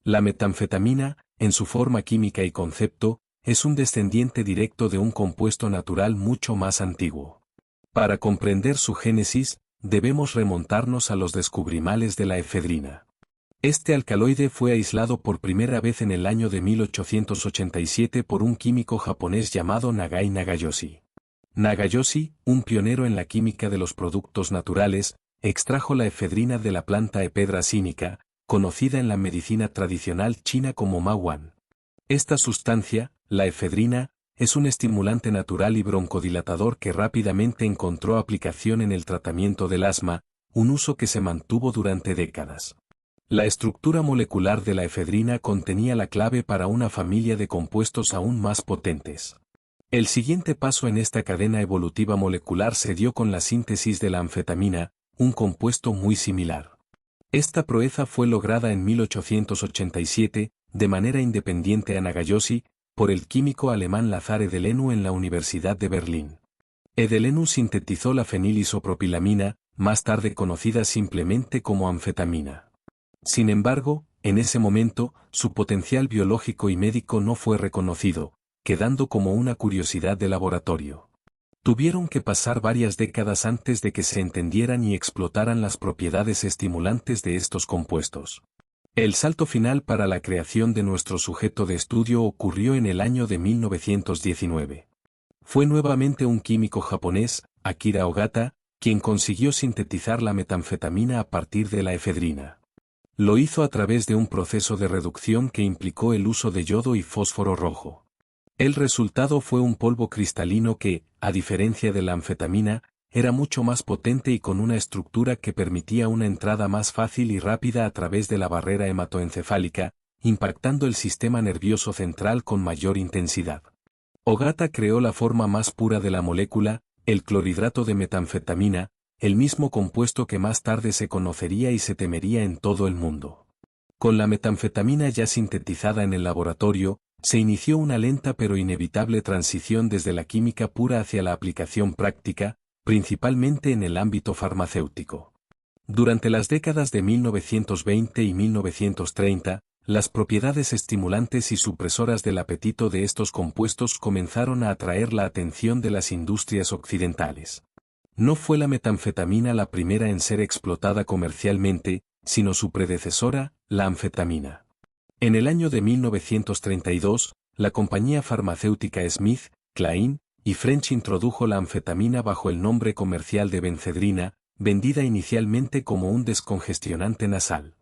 La metanfetamina, en su forma química y concepto, es un descendiente directo de un compuesto natural mucho más antiguo. Para comprender su génesis, debemos remontarnos a los descubrimales de la efedrina. Este alcaloide fue aislado por primera vez en el año de 1887 por un químico japonés llamado Nagai Nagayoshi. Nagayoshi, un pionero en la química de los productos naturales, extrajo la efedrina de la planta Ephedra cínica, conocida en la medicina tradicional china como Mahuan. Esta sustancia, la efedrina, es un estimulante natural y broncodilatador que rápidamente encontró aplicación en el tratamiento del asma, un uso que se mantuvo durante décadas. La estructura molecular de la efedrina contenía la clave para una familia de compuestos aún más potentes. El siguiente paso en esta cadena evolutiva molecular se dio con la síntesis de la anfetamina, un compuesto muy similar. Esta proeza fue lograda en 1887, de manera independiente a Nagayoshi, por el químico alemán Lazar Edelenu en la Universidad de Berlín. Edelenu sintetizó la fenilisopropilamina, más tarde conocida simplemente como anfetamina. Sin embargo, en ese momento, su potencial biológico y médico no fue reconocido, quedando como una curiosidad de laboratorio. Tuvieron que pasar varias décadas antes de que se entendieran y explotaran las propiedades estimulantes de estos compuestos. El salto final para la creación de nuestro sujeto de estudio ocurrió en el año de 1919. Fue nuevamente un químico japonés, Akira Ogata, quien consiguió sintetizar la metanfetamina a partir de la efedrina. Lo hizo a través de un proceso de reducción que implicó el uso de yodo y fósforo rojo. El resultado fue un polvo cristalino que, a diferencia de la anfetamina, era mucho más potente y con una estructura que permitía una entrada más fácil y rápida a través de la barrera hematoencefálica, impactando el sistema nervioso central con mayor intensidad. Ogata creó la forma más pura de la molécula, el clorhidrato de metanfetamina, el mismo compuesto que más tarde se conocería y se temería en todo el mundo. Con la metanfetamina ya sintetizada en el laboratorio, se inició una lenta pero inevitable transición desde la química pura hacia la aplicación práctica, principalmente en el ámbito farmacéutico. Durante las décadas de 1920 y 1930, las propiedades estimulantes y supresoras del apetito de estos compuestos comenzaron a atraer la atención de las industrias occidentales. No fue la metanfetamina la primera en ser explotada comercialmente, sino su predecesora, la anfetamina. En el año de 1932, la compañía farmacéutica Smith, Kline y French introdujo la anfetamina bajo el nombre comercial de Benzedrina, vendida inicialmente como un descongestionante nasal.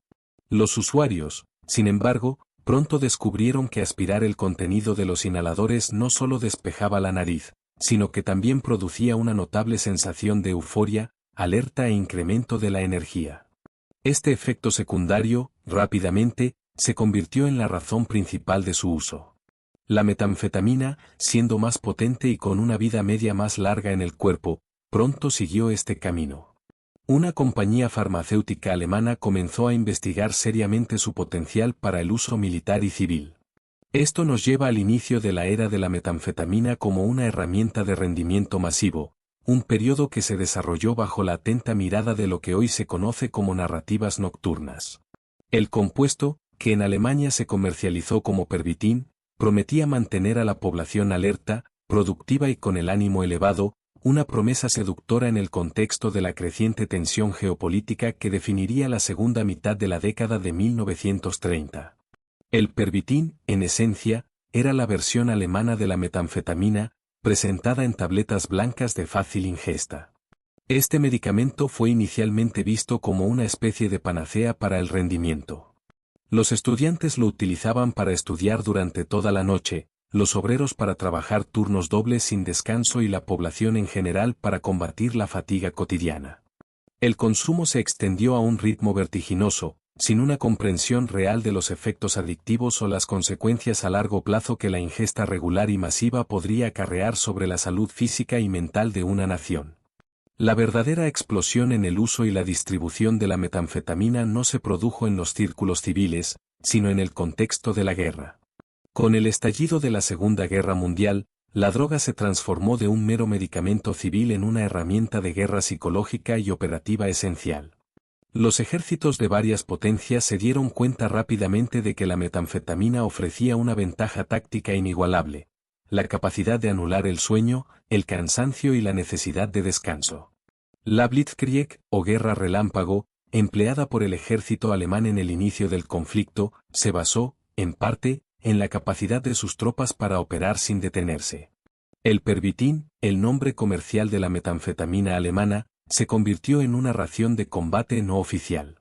Los usuarios, sin embargo, pronto descubrieron que aspirar el contenido de los inhaladores no solo despejaba la nariz, sino que también producía una notable sensación de euforia, alerta e incremento de la energía. Este efecto secundario, rápidamente, se convirtió en la razón principal de su uso. La metanfetamina, siendo más potente y con una vida media más larga en el cuerpo, pronto siguió este camino. Una compañía farmacéutica alemana comenzó a investigar seriamente su potencial para el uso militar y civil. Esto nos lleva al inicio de la era de la metanfetamina como una herramienta de rendimiento masivo, un periodo que se desarrolló bajo la atenta mirada de lo que hoy se conoce como narrativas nocturnas. El compuesto, que en Alemania se comercializó como Pervitin, prometía mantener a la población alerta, productiva y con el ánimo elevado, una promesa seductora en el contexto de la creciente tensión geopolítica que definiría la segunda mitad de la década de 1930. El Pervitin, en esencia, era la versión alemana de la metanfetamina, presentada en tabletas blancas de fácil ingesta. Este medicamento fue inicialmente visto como una especie de panacea para el rendimiento. Los estudiantes lo utilizaban para estudiar durante toda la noche, los obreros para trabajar turnos dobles sin descanso y la población en general para combatir la fatiga cotidiana. El consumo se extendió a un ritmo vertiginoso, sin una comprensión real de los efectos adictivos o las consecuencias a largo plazo que la ingesta regular y masiva podría acarrear sobre la salud física y mental de una nación. La verdadera explosión en el uso y la distribución de la metanfetamina no se produjo en los círculos civiles, sino en el contexto de la guerra. Con el estallido de la Segunda Guerra Mundial, la droga se transformó de un mero medicamento civil en una herramienta de guerra psicológica y operativa esencial. Los ejércitos de varias potencias se dieron cuenta rápidamente de que la metanfetamina ofrecía una ventaja táctica inigualable: la capacidad de anular el sueño, el cansancio y la necesidad de descanso. La Blitzkrieg, o guerra relámpago, empleada por el ejército alemán en el inicio del conflicto, se basó, en parte, en la capacidad de sus tropas para operar sin detenerse. El Pervitin, el nombre comercial de la metanfetamina alemana, se convirtió en una ración de combate no oficial.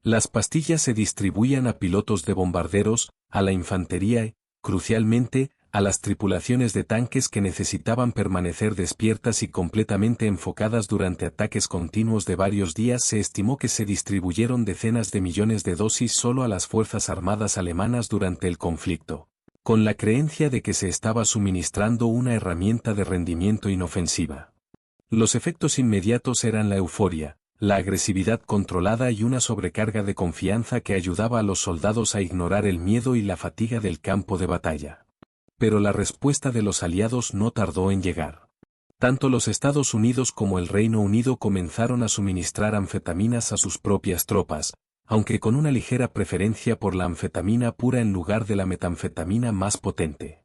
Las pastillas se distribuían a pilotos de bombarderos, a la infantería y, crucialmente, a las tripulaciones de tanques que necesitaban permanecer despiertas y completamente enfocadas durante ataques continuos de varios días. Se estimó que se distribuyeron decenas de millones de dosis solo a las fuerzas armadas alemanas durante el conflicto, con la creencia de que se estaba suministrando una herramienta de rendimiento inofensiva. Los efectos inmediatos eran la euforia, la agresividad controlada y una sobrecarga de confianza que ayudaba a los soldados a ignorar el miedo y la fatiga del campo de batalla. Pero la respuesta de los aliados no tardó en llegar. Tanto los Estados Unidos como el Reino Unido comenzaron a suministrar anfetaminas a sus propias tropas, aunque con una ligera preferencia por la anfetamina pura en lugar de la metanfetamina más potente.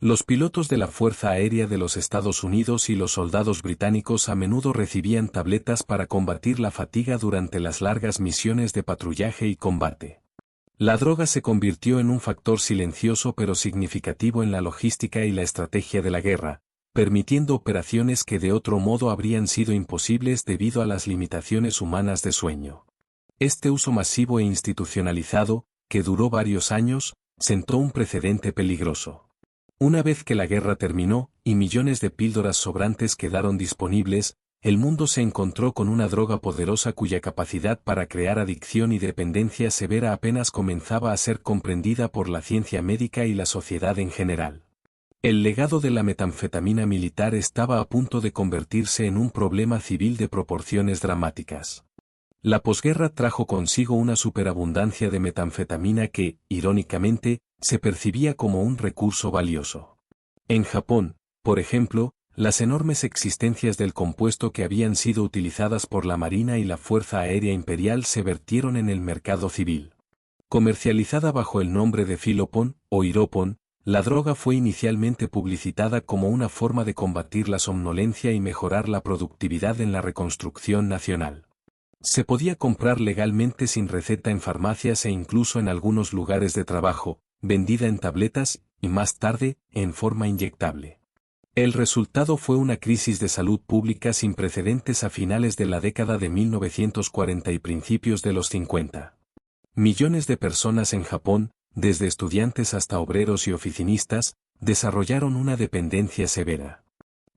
Los pilotos de la Fuerza Aérea de los Estados Unidos y los soldados británicos a menudo recibían tabletas para combatir la fatiga durante las largas misiones de patrullaje y combate. La droga se convirtió en un factor silencioso pero significativo en la logística y la estrategia de la guerra, permitiendo operaciones que de otro modo habrían sido imposibles debido a las limitaciones humanas de sueño. Este uso masivo e institucionalizado, que duró varios años, sentó un precedente peligroso. Una vez que la guerra terminó, y millones de píldoras sobrantes quedaron disponibles, el mundo se encontró con una droga poderosa cuya capacidad para crear adicción y dependencia severa apenas comenzaba a ser comprendida por la ciencia médica y la sociedad en general. El legado de la metanfetamina militar estaba a punto de convertirse en un problema civil de proporciones dramáticas. La posguerra trajo consigo una superabundancia de metanfetamina que, irónicamente, se percibía como un recurso valioso. En Japón, por ejemplo, las enormes existencias del compuesto que habían sido utilizadas por la Marina y la Fuerza Aérea Imperial se vertieron en el mercado civil. Comercializada bajo el nombre de Filopon, o Iropon, la droga fue inicialmente publicitada como una forma de combatir la somnolencia y mejorar la productividad en la reconstrucción nacional. Se podía comprar legalmente sin receta en farmacias e incluso en algunos lugares de trabajo, vendida en tabletas, y más tarde, en forma inyectable. El resultado fue una crisis de salud pública sin precedentes a finales de la década de 1940 y principios de los 50. Millones de personas en Japón, desde estudiantes hasta obreros y oficinistas, desarrollaron una dependencia severa.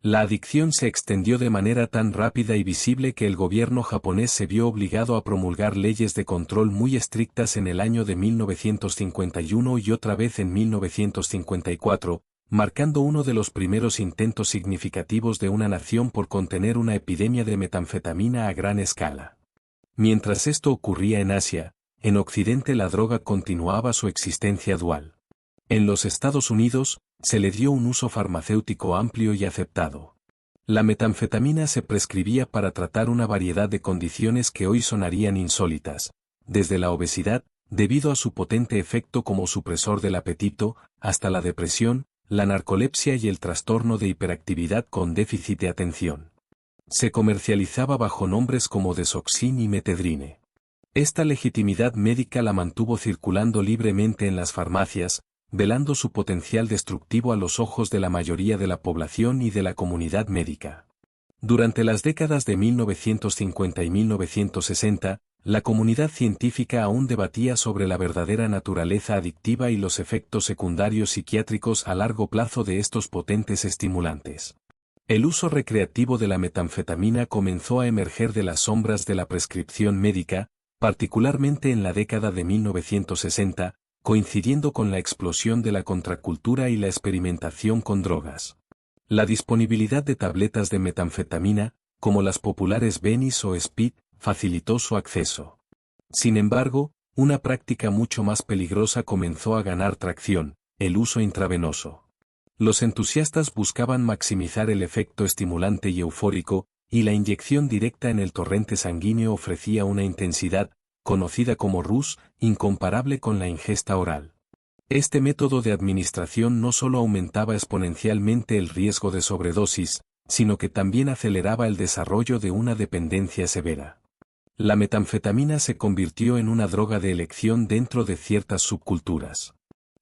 La adicción se extendió de manera tan rápida y visible que el gobierno japonés se vio obligado a promulgar leyes de control muy estrictas en el año de 1951 y otra vez en 1954, marcando uno de los primeros intentos significativos de una nación por contener una epidemia de metanfetamina a gran escala. Mientras esto ocurría en Asia, en Occidente la droga continuaba su existencia dual. En los Estados Unidos, se le dio un uso farmacéutico amplio y aceptado. La metanfetamina se prescribía para tratar una variedad de condiciones que hoy sonarían insólitas, desde la obesidad, debido a su potente efecto como supresor del apetito, hasta la depresión, la narcolepsia y el trastorno de hiperactividad con déficit de atención. Se comercializaba bajo nombres como Desoxin y Metedrine. Esta legitimidad médica la mantuvo circulando libremente en las farmacias, velando su potencial destructivo a los ojos de la mayoría de la población y de la comunidad médica. Durante las décadas de 1950 y 1960, la comunidad científica aún debatía sobre la verdadera naturaleza adictiva y los efectos secundarios psiquiátricos a largo plazo de estos potentes estimulantes. El uso recreativo de la metanfetamina comenzó a emerger de las sombras de la prescripción médica, particularmente en la década de 1960, coincidiendo con la explosión de la contracultura y la experimentación con drogas. La disponibilidad de tabletas de metanfetamina, como las populares Venice o Speed, facilitó su acceso. Sin embargo, una práctica mucho más peligrosa comenzó a ganar tracción: el uso intravenoso. Los entusiastas buscaban maximizar el efecto estimulante y eufórico, y la inyección directa en el torrente sanguíneo ofrecía una intensidad, conocida como RUS, incomparable con la ingesta oral. Este método de administración no solo aumentaba exponencialmente el riesgo de sobredosis, sino que también aceleraba el desarrollo de una dependencia severa. La metanfetamina se convirtió en una droga de elección dentro de ciertas subculturas.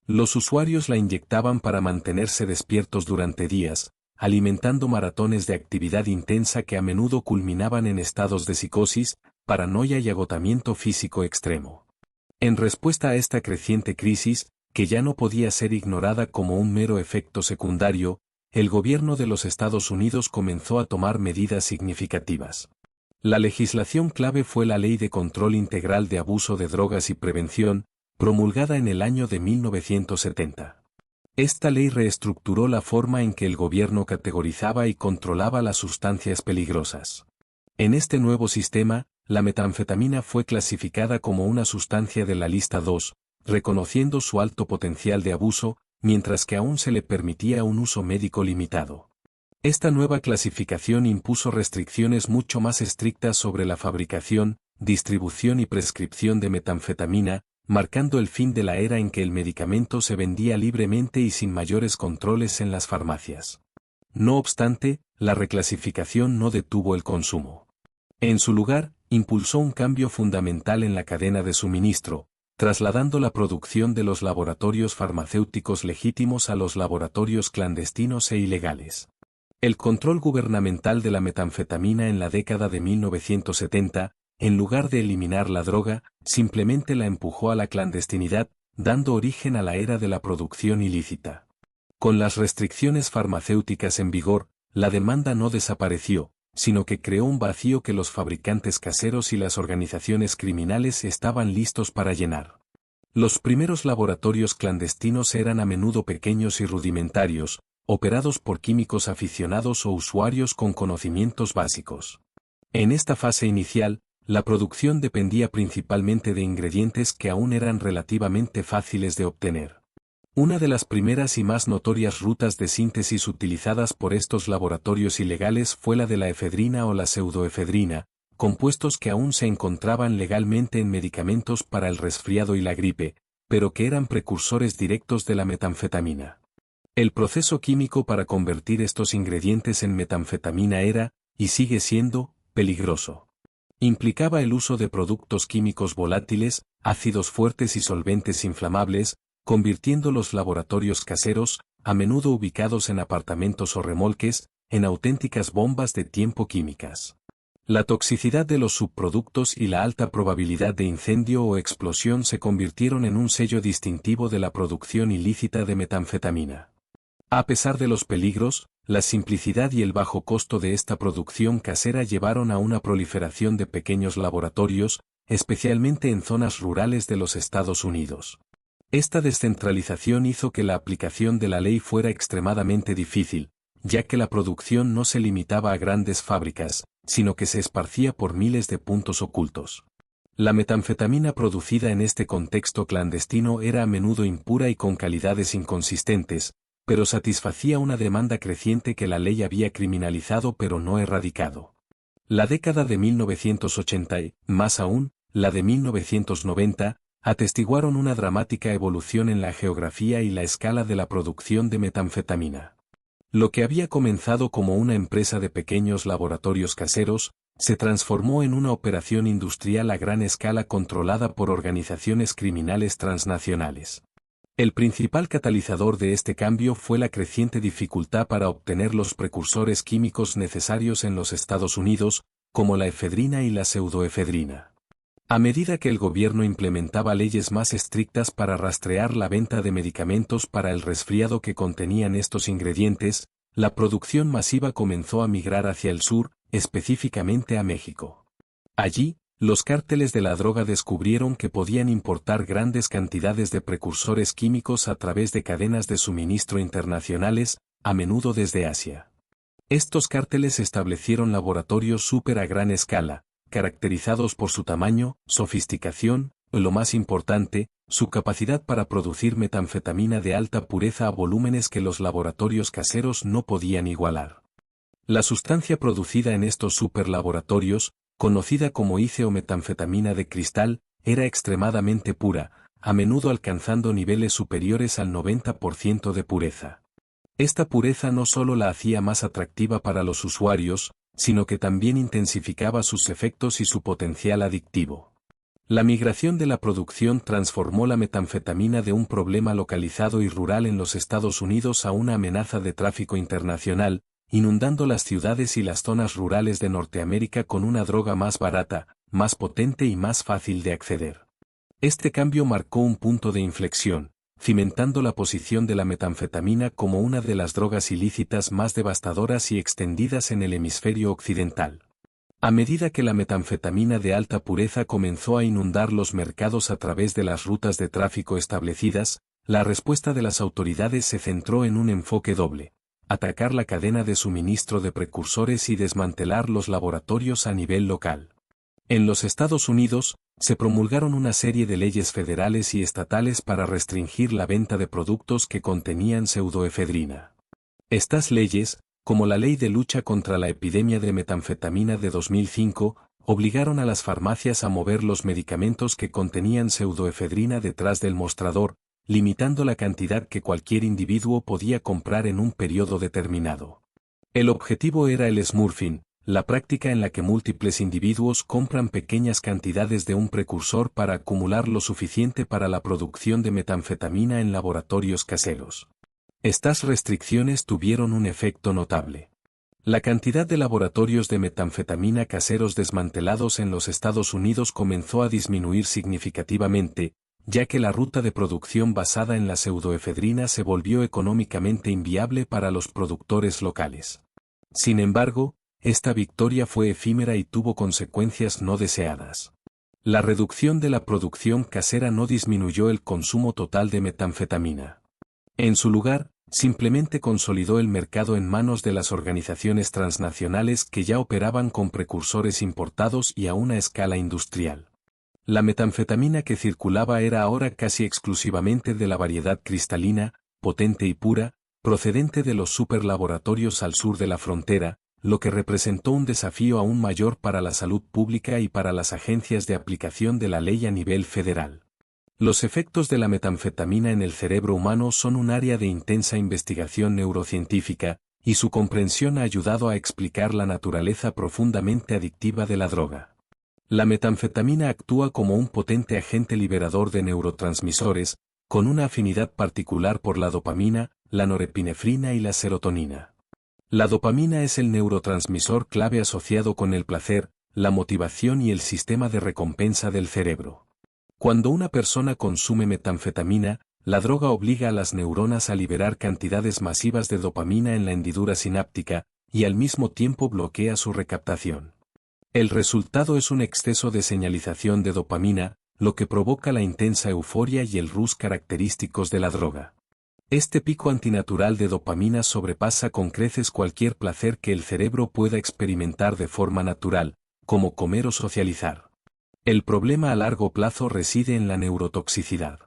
Los usuarios la inyectaban para mantenerse despiertos durante días, alimentando maratones de actividad intensa que a menudo culminaban en estados de psicosis, paranoia y agotamiento físico extremo. En respuesta a esta creciente crisis, que ya no podía ser ignorada como un mero efecto secundario, el gobierno de los Estados Unidos comenzó a tomar medidas significativas. La legislación clave fue la Ley de Control Integral de Abuso de Drogas y Prevención, promulgada en el año de 1970. Esta ley reestructuró la forma en que el gobierno categorizaba y controlaba las sustancias peligrosas. En este nuevo sistema, la metanfetamina fue clasificada como una sustancia de la lista 2, reconociendo su alto potencial de abuso, mientras que aún se le permitía un uso médico limitado. Esta nueva clasificación impuso restricciones mucho más estrictas sobre la fabricación, distribución y prescripción de metanfetamina, marcando el fin de la era en que el medicamento se vendía libremente y sin mayores controles en las farmacias. No obstante, la reclasificación no detuvo el consumo. En su lugar, impulsó un cambio fundamental en la cadena de suministro, trasladando la producción de los laboratorios farmacéuticos legítimos a los laboratorios clandestinos e ilegales. El control gubernamental de la metanfetamina en la década de 1970, en lugar de eliminar la droga, simplemente la empujó a la clandestinidad, dando origen a la era de la producción ilícita. Con las restricciones farmacéuticas en vigor, la demanda no desapareció, sino que creó un vacío que los fabricantes caseros y las organizaciones criminales estaban listos para llenar. Los primeros laboratorios clandestinos eran a menudo pequeños y rudimentarios, operados por químicos aficionados o usuarios con conocimientos básicos. En esta fase inicial, la producción dependía principalmente de ingredientes que aún eran relativamente fáciles de obtener. Una de las primeras y más notorias rutas de síntesis utilizadas por estos laboratorios ilegales fue la de la efedrina o la pseudoefedrina, compuestos que aún se encontraban legalmente en medicamentos para el resfriado y la gripe, pero que eran precursores directos de la metanfetamina. El proceso químico para convertir estos ingredientes en metanfetamina era, y sigue siendo, peligroso. Implicaba el uso de productos químicos volátiles, ácidos fuertes y solventes inflamables, convirtiendo los laboratorios caseros, a menudo ubicados en apartamentos o remolques, en auténticas bombas de tiempo químicas. La toxicidad de los subproductos y la alta probabilidad de incendio o explosión se convirtieron en un sello distintivo de la producción ilícita de metanfetamina. A pesar de los peligros, la simplicidad y el bajo costo de esta producción casera llevaron a una proliferación de pequeños laboratorios, especialmente en zonas rurales de los Estados Unidos. Esta descentralización hizo que la aplicación de la ley fuera extremadamente difícil, ya que la producción no se limitaba a grandes fábricas, sino que se esparcía por miles de puntos ocultos. La metanfetamina producida en este contexto clandestino era a menudo impura y con calidades inconsistentes, pero satisfacía una demanda creciente que la ley había criminalizado pero no erradicado. La década de 1980 y, más aún, la de 1990, atestiguaron una dramática evolución en la geografía y la escala de la producción de metanfetamina. Lo que había comenzado como una empresa de pequeños laboratorios caseros, se transformó en una operación industrial a gran escala controlada por organizaciones criminales transnacionales. El principal catalizador de este cambio fue la creciente dificultad para obtener los precursores químicos necesarios en los Estados Unidos, como la efedrina y la pseudoefedrina. A medida que el gobierno implementaba leyes más estrictas para rastrear la venta de medicamentos para el resfriado que contenían estos ingredientes, la producción masiva comenzó a migrar hacia el sur, específicamente a México. Allí, los cárteles de la droga descubrieron que podían importar grandes cantidades de precursores químicos a través de cadenas de suministro internacionales, a menudo desde Asia. Estos cárteles establecieron laboratorios súper a gran escala, caracterizados por su tamaño, sofisticación, y lo más importante, su capacidad para producir metanfetamina de alta pureza a volúmenes que los laboratorios caseros no podían igualar. La sustancia producida en estos superlaboratorios, conocida como ICE o metanfetamina de cristal, era extremadamente pura, a menudo alcanzando niveles superiores al 90% de pureza. Esta pureza no solo la hacía más atractiva para los usuarios, sino que también intensificaba sus efectos y su potencial adictivo. La migración de la producción transformó la metanfetamina de un problema localizado y rural en los Estados Unidos a una amenaza de tráfico internacional, inundando las ciudades y las zonas rurales de Norteamérica con una droga más barata, más potente y más fácil de acceder. Este cambio marcó un punto de inflexión, cimentando la posición de la metanfetamina como una de las drogas ilícitas más devastadoras y extendidas en el hemisferio occidental. A medida que la metanfetamina de alta pureza comenzó a inundar los mercados a través de las rutas de tráfico establecidas, la respuesta de las autoridades se centró en un enfoque doble: atacar la cadena de suministro de precursores y desmantelar los laboratorios a nivel local. En los Estados Unidos, se promulgaron una serie de leyes federales y estatales para restringir la venta de productos que contenían pseudoefedrina. Estas leyes, como la Ley de Lucha contra la Epidemia de Metanfetamina de 2005, obligaron a las farmacias a mover los medicamentos que contenían pseudoefedrina detrás del mostrador, limitando la cantidad que cualquier individuo podía comprar en un periodo determinado. El objetivo era el smurfing, la práctica en la que múltiples individuos compran pequeñas cantidades de un precursor para acumular lo suficiente para la producción de metanfetamina en laboratorios caseros. Estas restricciones tuvieron un efecto notable. La cantidad de laboratorios de metanfetamina caseros desmantelados en los Estados Unidos comenzó a disminuir significativamente, ya que la ruta de producción basada en la pseudoefedrina se volvió económicamente inviable para los productores locales. Sin embargo, esta victoria fue efímera y tuvo consecuencias no deseadas. La reducción de la producción casera no disminuyó el consumo total de metanfetamina. En su lugar, simplemente consolidó el mercado en manos de las organizaciones transnacionales que ya operaban con precursores importados y a una escala industrial. La metanfetamina que circulaba era ahora casi exclusivamente de la variedad cristalina, potente y pura, procedente de los superlaboratorios al sur de la frontera, lo que representó un desafío aún mayor para la salud pública y para las agencias de aplicación de la ley a nivel federal. Los efectos de la metanfetamina en el cerebro humano son un área de intensa investigación neurocientífica, y su comprensión ha ayudado a explicar la naturaleza profundamente adictiva de la droga. La metanfetamina actúa como un potente agente liberador de neurotransmisores, con una afinidad particular por la dopamina, la norepinefrina y la serotonina. La dopamina es el neurotransmisor clave asociado con el placer, la motivación y el sistema de recompensa del cerebro. Cuando una persona consume metanfetamina, la droga obliga a las neuronas a liberar cantidades masivas de dopamina en la hendidura sináptica, y al mismo tiempo bloquea su recaptación. El resultado es un exceso de señalización de dopamina, lo que provoca la intensa euforia y el rush característicos de la droga. Este pico antinatural de dopamina sobrepasa con creces cualquier placer que el cerebro pueda experimentar de forma natural, como comer o socializar. El problema a largo plazo reside en la neurotoxicidad.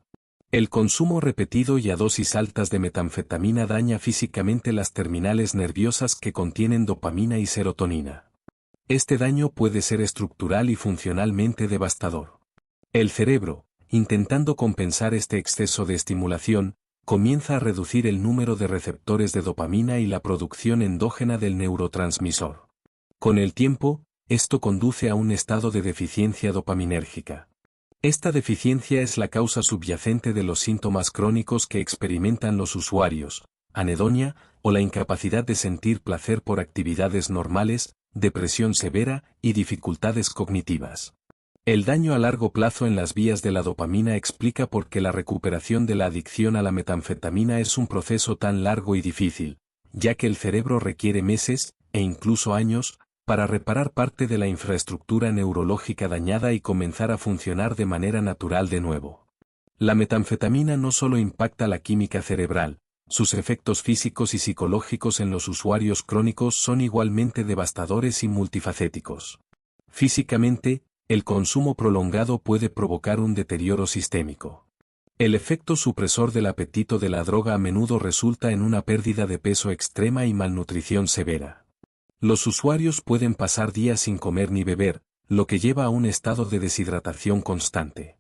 El consumo repetido y a dosis altas de metanfetamina daña físicamente las terminales nerviosas que contienen dopamina y serotonina. Este daño puede ser estructural y funcionalmente devastador. El cerebro, intentando compensar este exceso de estimulación, comienza a reducir el número de receptores de dopamina y la producción endógena del neurotransmisor. Con el tiempo, esto conduce a un estado de deficiencia dopaminérgica. Esta deficiencia es la causa subyacente de los síntomas crónicos que experimentan los usuarios: anedonia, o la incapacidad de sentir placer por actividades normales, depresión severa y dificultades cognitivas. El daño a largo plazo en las vías de la dopamina explica por qué la recuperación de la adicción a la metanfetamina es un proceso tan largo y difícil, ya que el cerebro requiere meses, e incluso años, para reparar parte de la infraestructura neurológica dañada y comenzar a funcionar de manera natural de nuevo. La metanfetamina no solo impacta la química cerebral, sus efectos físicos y psicológicos en los usuarios crónicos son igualmente devastadores y multifacéticos. Físicamente, el consumo prolongado puede provocar un deterioro sistémico. El efecto supresor del apetito de la droga a menudo resulta en una pérdida de peso extrema y malnutrición severa. Los usuarios pueden pasar días sin comer ni beber, lo que lleva a un estado de deshidratación constante.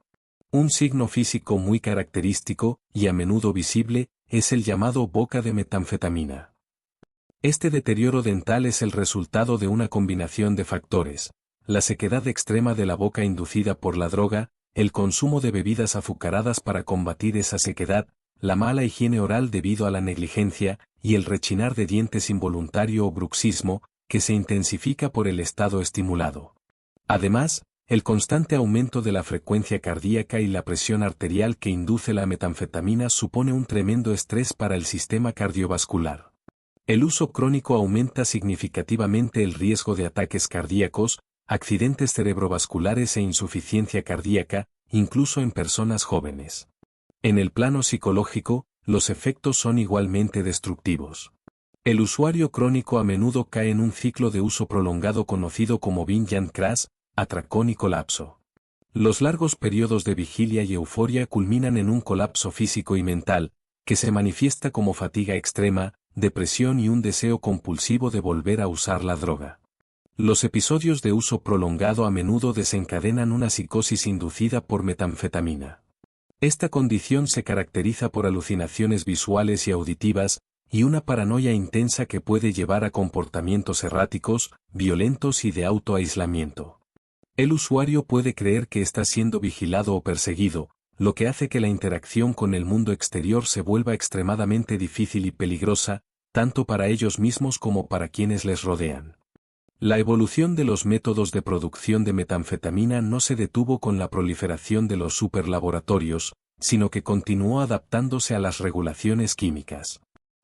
Un signo físico muy característico, y a menudo visible, es el llamado boca de metanfetamina. Este deterioro dental es el resultado de una combinación de factores: la sequedad extrema de la boca inducida por la droga, el consumo de bebidas azucaradas para combatir esa sequedad, la mala higiene oral debido a la negligencia, y el rechinar de dientes involuntario o bruxismo, que se intensifica por el estado estimulado. Además, el constante aumento de la frecuencia cardíaca y la presión arterial que induce la metanfetamina supone un tremendo estrés para el sistema cardiovascular. El uso crónico aumenta significativamente el riesgo de ataques cardíacos, accidentes cerebrovasculares e insuficiencia cardíaca, incluso en personas jóvenes. En el plano psicológico, los efectos son igualmente destructivos. El usuario crónico a menudo cae en un ciclo de uso prolongado conocido como binge and crash, atracón y colapso. Los largos periodos de vigilia y euforia culminan en un colapso físico y mental, que se manifiesta como fatiga extrema, depresión y un deseo compulsivo de volver a usar la droga. Los episodios de uso prolongado a menudo desencadenan una psicosis inducida por metanfetamina. Esta condición se caracteriza por alucinaciones visuales y auditivas, y una paranoia intensa que puede llevar a comportamientos erráticos, violentos y de autoaislamiento. El usuario puede creer que está siendo vigilado o perseguido, lo que hace que la interacción con el mundo exterior se vuelva extremadamente difícil y peligrosa, tanto para ellos mismos como para quienes les rodean. La evolución de los métodos de producción de metanfetamina no se detuvo con la proliferación de los superlaboratorios, sino que continuó adaptándose a las regulaciones químicas.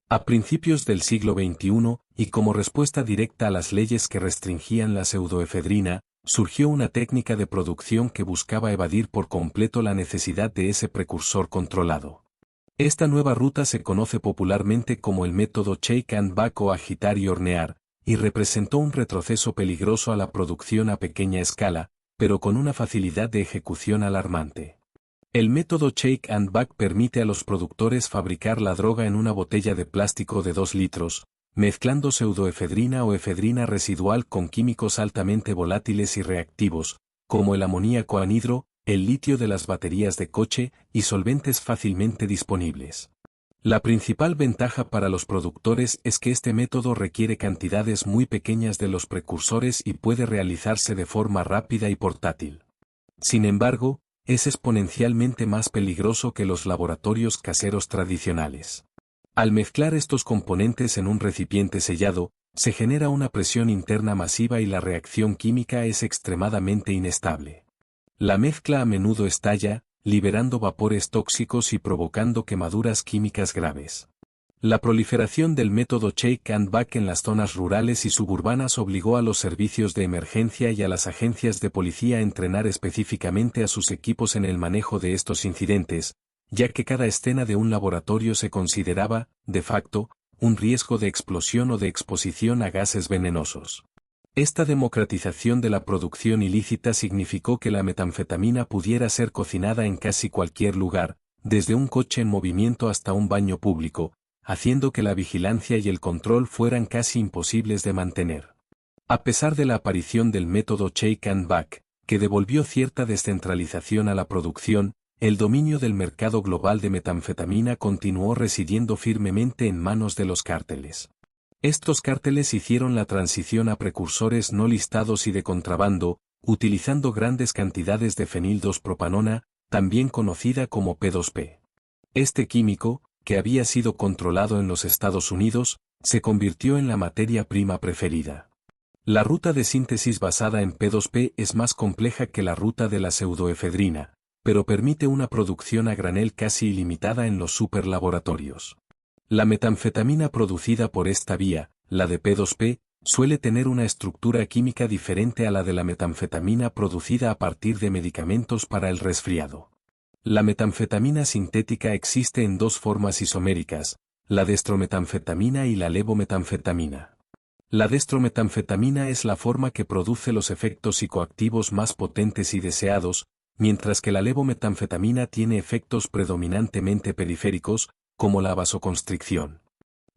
A principios del siglo XXI, y como respuesta directa a las leyes que restringían la pseudoefedrina, surgió una técnica de producción que buscaba evadir por completo la necesidad de ese precursor controlado. Esta nueva ruta se conoce popularmente como el método shake and bake o agitar y hornear, y representó un retroceso peligroso a la producción a pequeña escala, pero con una facilidad de ejecución alarmante. El método shake and bake permite a los productores fabricar la droga en una botella de plástico de 2 litros, mezclando pseudoefedrina o efedrina residual con químicos altamente volátiles y reactivos, como el amoníaco anhidro, el litio de las baterías de coche y solventes fácilmente disponibles. La principal ventaja para los productores es que este método requiere cantidades muy pequeñas de los precursores y puede realizarse de forma rápida y portátil. Sin embargo, es exponencialmente más peligroso que los laboratorios caseros tradicionales. Al mezclar estos componentes en un recipiente sellado, se genera una presión interna masiva y la reacción química es extremadamente inestable. La mezcla a menudo estalla, liberando vapores tóxicos y provocando quemaduras químicas graves. La proliferación del método shake and bake en las zonas rurales y suburbanas obligó a los servicios de emergencia y a las agencias de policía a entrenar específicamente a sus equipos en el manejo de estos incidentes, ya que cada escena de un laboratorio se consideraba, de facto, un riesgo de explosión o de exposición a gases venenosos. Esta democratización de la producción ilícita significó que la metanfetamina pudiera ser cocinada en casi cualquier lugar, desde un coche en movimiento hasta un baño público, haciendo que la vigilancia y el control fueran casi imposibles de mantener. A pesar de la aparición del método shake and bake, que devolvió cierta descentralización a la producción, el dominio del mercado global de metanfetamina continuó residiendo firmemente en manos de los cárteles. Estos cárteles hicieron la transición a precursores no listados y de contrabando, utilizando grandes cantidades de fenil-2-propanona, también conocida como P2P. Este químico, que había sido controlado en los Estados Unidos, se convirtió en la materia prima preferida. La ruta de síntesis basada en P2P es más compleja que la ruta de la pseudoefedrina, pero permite una producción a granel casi ilimitada en los superlaboratorios. La metanfetamina producida por esta vía, la de P2P, suele tener una estructura química diferente a la de la metanfetamina producida a partir de medicamentos para el resfriado. La metanfetamina sintética existe en 2 formas isoméricas, la destrometanfetamina y la levometanfetamina. La destrometanfetamina es la forma que produce los efectos psicoactivos más potentes y deseados, mientras que la levometanfetamina tiene efectos predominantemente periféricos, como la vasoconstricción.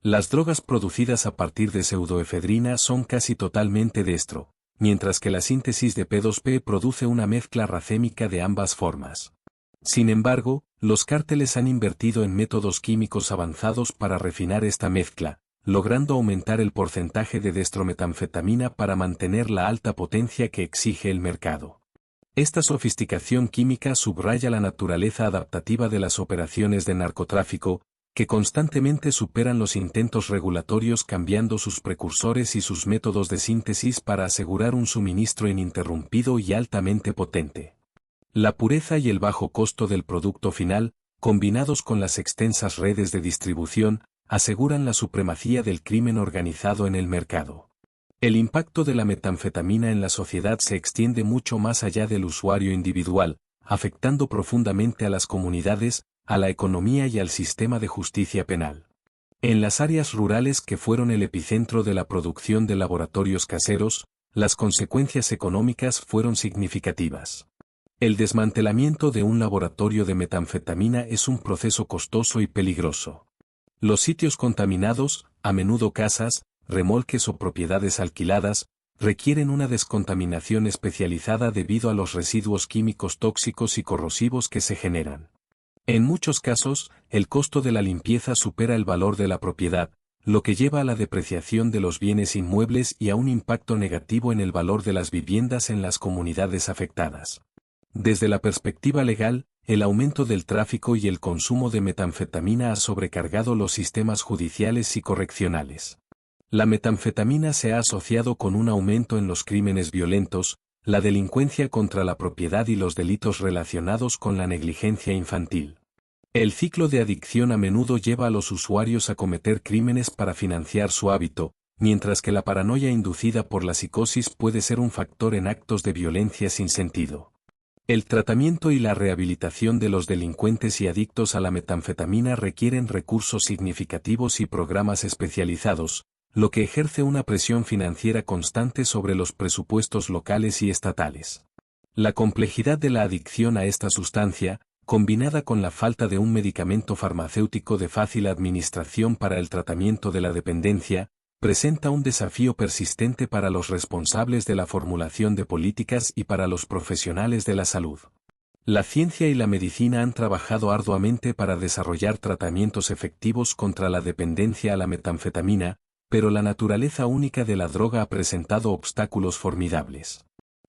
Las drogas producidas a partir de pseudoefedrina son casi totalmente de estro, mientras que la síntesis de P2P produce una mezcla racémica de ambas formas. Sin embargo, los cárteles han invertido en métodos químicos avanzados para refinar esta mezcla, logrando aumentar el porcentaje de destrometanfetamina para mantener la alta potencia que exige el mercado. Esta sofisticación química subraya la naturaleza adaptativa de las operaciones de narcotráfico, que constantemente superan los intentos regulatorios cambiando sus precursores y sus métodos de síntesis para asegurar un suministro ininterrumpido y altamente potente. La pureza y el bajo costo del producto final, combinados con las extensas redes de distribución, aseguran la supremacía del crimen organizado en el mercado. El impacto de la metanfetamina en la sociedad se extiende mucho más allá del usuario individual, afectando profundamente a las comunidades, a la economía y al sistema de justicia penal. En las áreas rurales que fueron el epicentro de la producción de laboratorios caseros, las consecuencias económicas fueron significativas. El desmantelamiento de un laboratorio de metanfetamina es un proceso costoso y peligroso. Los sitios contaminados, a menudo casas, remolques o propiedades alquiladas, requieren una descontaminación especializada debido a los residuos químicos tóxicos y corrosivos que se generan. En muchos casos, el costo de la limpieza supera el valor de la propiedad, lo que lleva a la depreciación de los bienes inmuebles y a un impacto negativo en el valor de las viviendas en las comunidades afectadas. Desde la perspectiva legal, el aumento del tráfico y el consumo de metanfetamina ha sobrecargado los sistemas judiciales y correccionales. La metanfetamina se ha asociado con un aumento en los crímenes violentos, la delincuencia contra la propiedad y los delitos relacionados con la negligencia infantil. El ciclo de adicción a menudo lleva a los usuarios a cometer crímenes para financiar su hábito, mientras que la paranoia inducida por la psicosis puede ser un factor en actos de violencia sin sentido. El tratamiento y la rehabilitación de los delincuentes y adictos a la metanfetamina requieren recursos significativos y programas especializados, lo que ejerce una presión financiera constante sobre los presupuestos locales y estatales. La complejidad de la adicción a esta sustancia, combinada con la falta de un medicamento farmacéutico de fácil administración para el tratamiento de la dependencia, presenta un desafío persistente para los responsables de la formulación de políticas y para los profesionales de la salud. La ciencia y la medicina han trabajado arduamente para desarrollar tratamientos efectivos contra la dependencia a la metanfetamina, pero la naturaleza única de la droga ha presentado obstáculos formidables.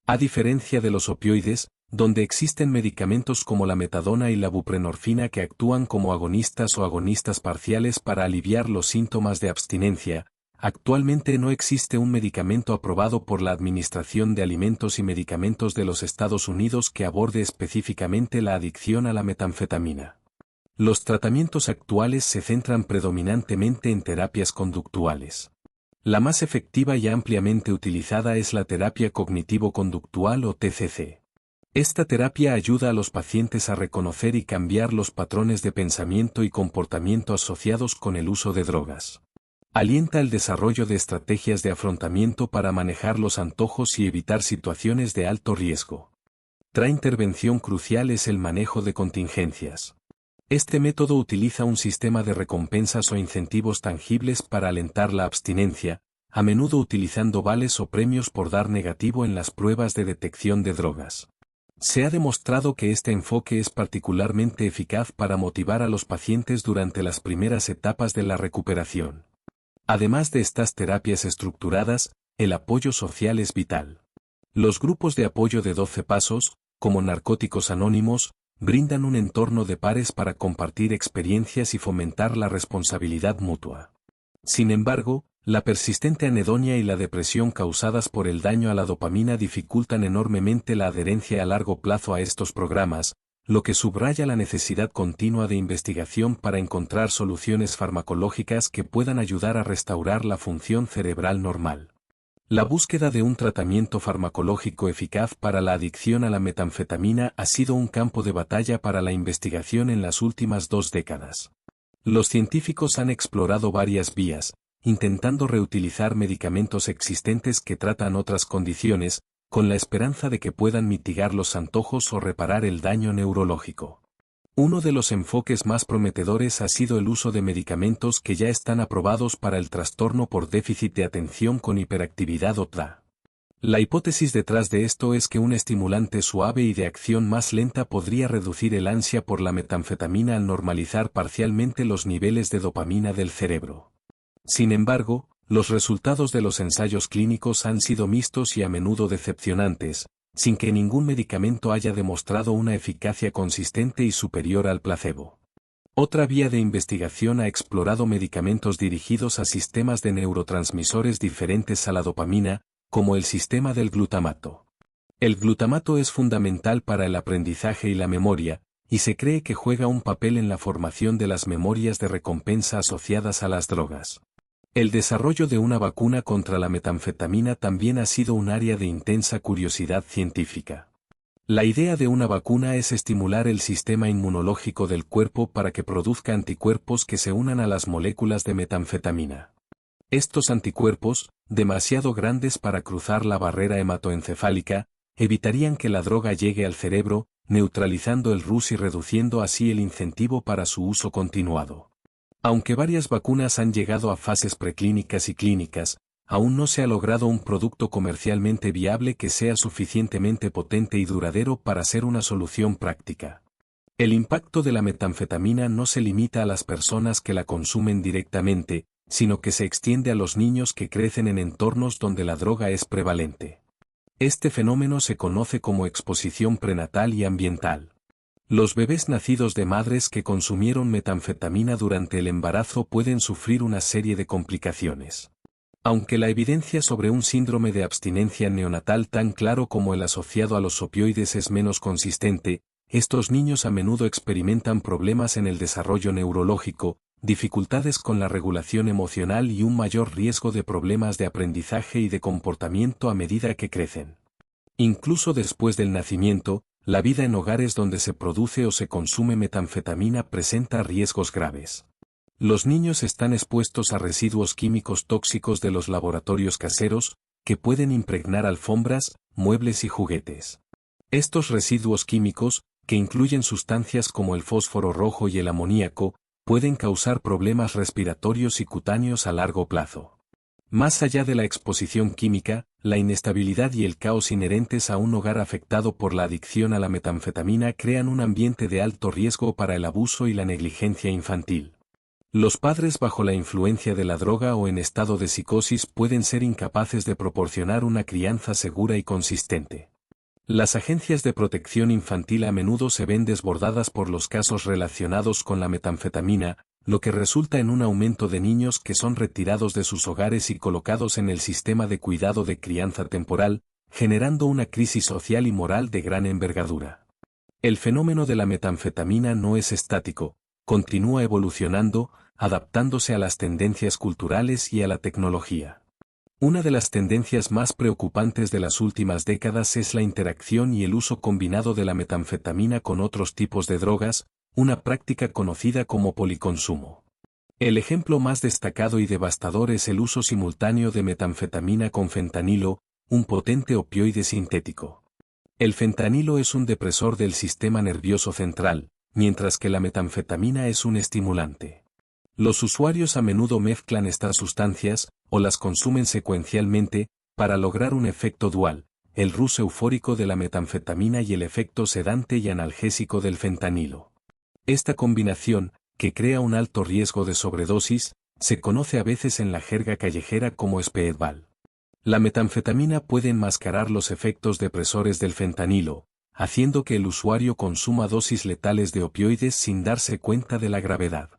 A diferencia de los opioides, donde existen medicamentos como la metadona y la buprenorfina que actúan como agonistas o agonistas parciales para aliviar los síntomas de abstinencia, actualmente no existe un medicamento aprobado por la Administración de Alimentos y Medicamentos de los Estados Unidos que aborde específicamente la adicción a la metanfetamina. Los tratamientos actuales se centran predominantemente en terapias conductuales. La más efectiva y ampliamente utilizada es la terapia cognitivo-conductual o TCC. Esta terapia ayuda a los pacientes a reconocer y cambiar los patrones de pensamiento y comportamiento asociados con el uso de drogas. Alienta el desarrollo de estrategias de afrontamiento para manejar los antojos y evitar situaciones de alto riesgo. Otra intervención crucial es el manejo de contingencias. Este método utiliza un sistema de recompensas o incentivos tangibles para alentar la abstinencia, a menudo utilizando vales o premios por dar negativo en las pruebas de detección de drogas. Se ha demostrado que este enfoque es particularmente eficaz para motivar a los pacientes durante las primeras etapas de la recuperación. Además de estas terapias estructuradas, el apoyo social es vital. Los grupos de apoyo de 12 pasos, como Narcóticos Anónimos, brindan un entorno de pares para compartir experiencias y fomentar la responsabilidad mutua. Sin embargo, la persistente anedonia y la depresión causadas por el daño a la dopamina dificultan enormemente la adherencia a largo plazo a estos programas, lo que subraya la necesidad continua de investigación para encontrar soluciones farmacológicas que puedan ayudar a restaurar la función cerebral normal. La búsqueda de un tratamiento farmacológico eficaz para la adicción a la metanfetamina ha sido un campo de batalla para la investigación en las últimas 2 décadas. Los científicos han explorado varias vías, intentando reutilizar medicamentos existentes que tratan otras condiciones, con la esperanza de que puedan mitigar los antojos o reparar el daño neurológico. Uno de los enfoques más prometedores ha sido el uso de medicamentos que ya están aprobados para el trastorno por déficit de atención con hiperactividad o TDA. La hipótesis detrás de esto es que un estimulante suave y de acción más lenta podría reducir el ansia por la metanfetamina al normalizar parcialmente los niveles de dopamina del cerebro. Sin embargo, los resultados de los ensayos clínicos han sido mixtos y a menudo decepcionantes, sin que ningún medicamento haya demostrado una eficacia consistente y superior al placebo. Otra vía de investigación ha explorado medicamentos dirigidos a sistemas de neurotransmisores diferentes a la dopamina, como el sistema del glutamato. El glutamato es fundamental para el aprendizaje y la memoria, y se cree que juega un papel en la formación de las memorias de recompensa asociadas a las drogas. El desarrollo de una vacuna contra la metanfetamina también ha sido un área de intensa curiosidad científica. La idea de una vacuna es estimular el sistema inmunológico del cuerpo para que produzca anticuerpos que se unan a las moléculas de metanfetamina. Estos anticuerpos, demasiado grandes para cruzar la barrera hematoencefálica, evitarían que la droga llegue al cerebro, neutralizando el RUS y reduciendo así el incentivo para su uso continuado. Aunque varias vacunas han llegado a fases preclínicas y clínicas, aún no se ha logrado un producto comercialmente viable que sea suficientemente potente y duradero para ser una solución práctica. El impacto de la metanfetamina no se limita a las personas que la consumen directamente, sino que se extiende a los niños que crecen en entornos donde la droga es prevalente. Este fenómeno se conoce como exposición prenatal y ambiental. Los bebés nacidos de madres que consumieron metanfetamina durante el embarazo pueden sufrir una serie de complicaciones. Aunque la evidencia sobre un síndrome de abstinencia neonatal tan claro como el asociado a los opioides es menos consistente, estos niños a menudo experimentan problemas en el desarrollo neurológico, dificultades con la regulación emocional y un mayor riesgo de problemas de aprendizaje y de comportamiento a medida que crecen. Incluso después del nacimiento, la vida en hogares donde se produce o se consume metanfetamina presenta riesgos graves. Los niños están expuestos a residuos químicos tóxicos de los laboratorios caseros, que pueden impregnar alfombras, muebles y juguetes. Estos residuos químicos, que incluyen sustancias como el fósforo rojo y el amoníaco, pueden causar problemas respiratorios y cutáneos a largo plazo. Más allá de la exposición química, la inestabilidad y el caos inherentes a un hogar afectado por la adicción a la metanfetamina crean un ambiente de alto riesgo para el abuso y la negligencia infantil. Los padres bajo la influencia de la droga o en estado de psicosis pueden ser incapaces de proporcionar una crianza segura y consistente. Las agencias de protección infantil a menudo se ven desbordadas por los casos relacionados con la metanfetamina, lo que resulta en un aumento de niños que son retirados de sus hogares y colocados en el sistema de cuidado de crianza temporal, generando una crisis social y moral de gran envergadura. El fenómeno de la metanfetamina no es estático, continúa evolucionando, adaptándose a las tendencias culturales y a la tecnología. Una de las tendencias más preocupantes de las últimas décadas es la interacción y el uso combinado de la metanfetamina con otros tipos de drogas, una práctica conocida como policonsumo. El ejemplo más destacado y devastador es el uso simultáneo de metanfetamina con fentanilo, un potente opioide sintético. El fentanilo es un depresor del sistema nervioso central, mientras que la metanfetamina es un estimulante. Los usuarios a menudo mezclan estas sustancias, o las consumen secuencialmente, para lograr un efecto dual, el rush eufórico de la metanfetamina y el efecto sedante y analgésico del fentanilo. Esta combinación, que crea un alto riesgo de sobredosis, se conoce a veces en la jerga callejera como speedball. La metanfetamina puede enmascarar los efectos depresores del fentanilo, haciendo que el usuario consuma dosis letales de opioides sin darse cuenta de la gravedad.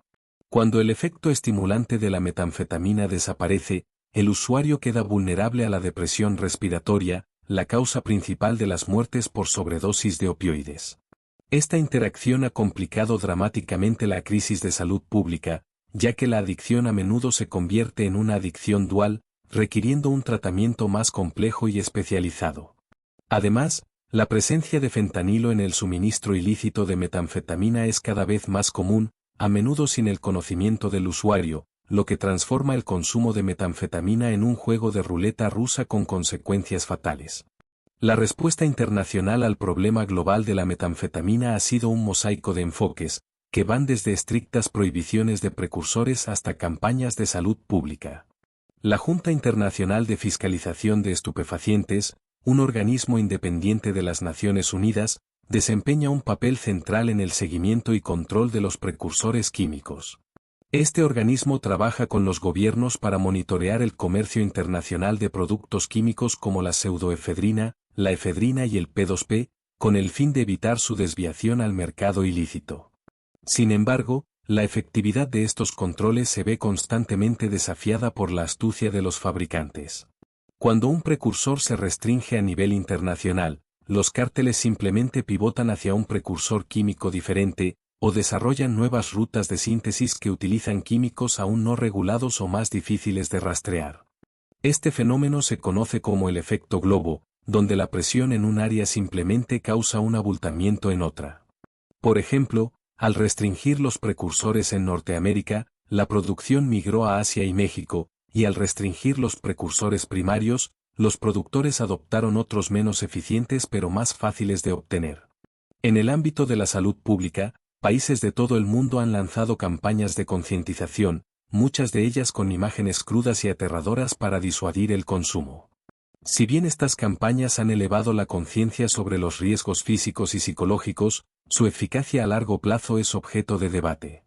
Cuando el efecto estimulante de la metanfetamina desaparece, el usuario queda vulnerable a la depresión respiratoria, la causa principal de las muertes por sobredosis de opioides. Esta interacción ha complicado dramáticamente la crisis de salud pública, ya que la adicción a menudo se convierte en una adicción dual, requiriendo un tratamiento más complejo y especializado. Además, la presencia de fentanilo en el suministro ilícito de metanfetamina es cada vez más común, a menudo sin el conocimiento del usuario, lo que transforma el consumo de metanfetamina en un juego de ruleta rusa con consecuencias fatales. La respuesta internacional al problema global de la metanfetamina ha sido un mosaico de enfoques, que van desde estrictas prohibiciones de precursores hasta campañas de salud pública. La Junta Internacional de Fiscalización de Estupefacientes, un organismo independiente de las Naciones Unidas, desempeña un papel central en el seguimiento y control de los precursores químicos. Este organismo trabaja con los gobiernos para monitorear el comercio internacional de productos químicos como la pseudoefedrina, la efedrina y el P2P, con el fin de evitar su desviación al mercado ilícito. Sin embargo, la efectividad de estos controles se ve constantemente desafiada por la astucia de los fabricantes. Cuando un precursor se restringe a nivel internacional, los cárteles simplemente pivotan hacia un precursor químico diferente, o desarrollan nuevas rutas de síntesis que utilizan químicos aún no regulados o más difíciles de rastrear. Este fenómeno se conoce como el efecto globo, donde la presión en un área simplemente causa un abultamiento en otra. Por ejemplo, al restringir los precursores en Norteamérica, la producción migró a Asia y México, y al restringir los precursores primarios, los productores adoptaron otros menos eficientes pero más fáciles de obtener. En el ámbito de la salud pública, países de todo el mundo han lanzado campañas de concientización, muchas de ellas con imágenes crudas y aterradoras para disuadir el consumo. Si bien estas campañas han elevado la conciencia sobre los riesgos físicos y psicológicos, su eficacia a largo plazo es objeto de debate.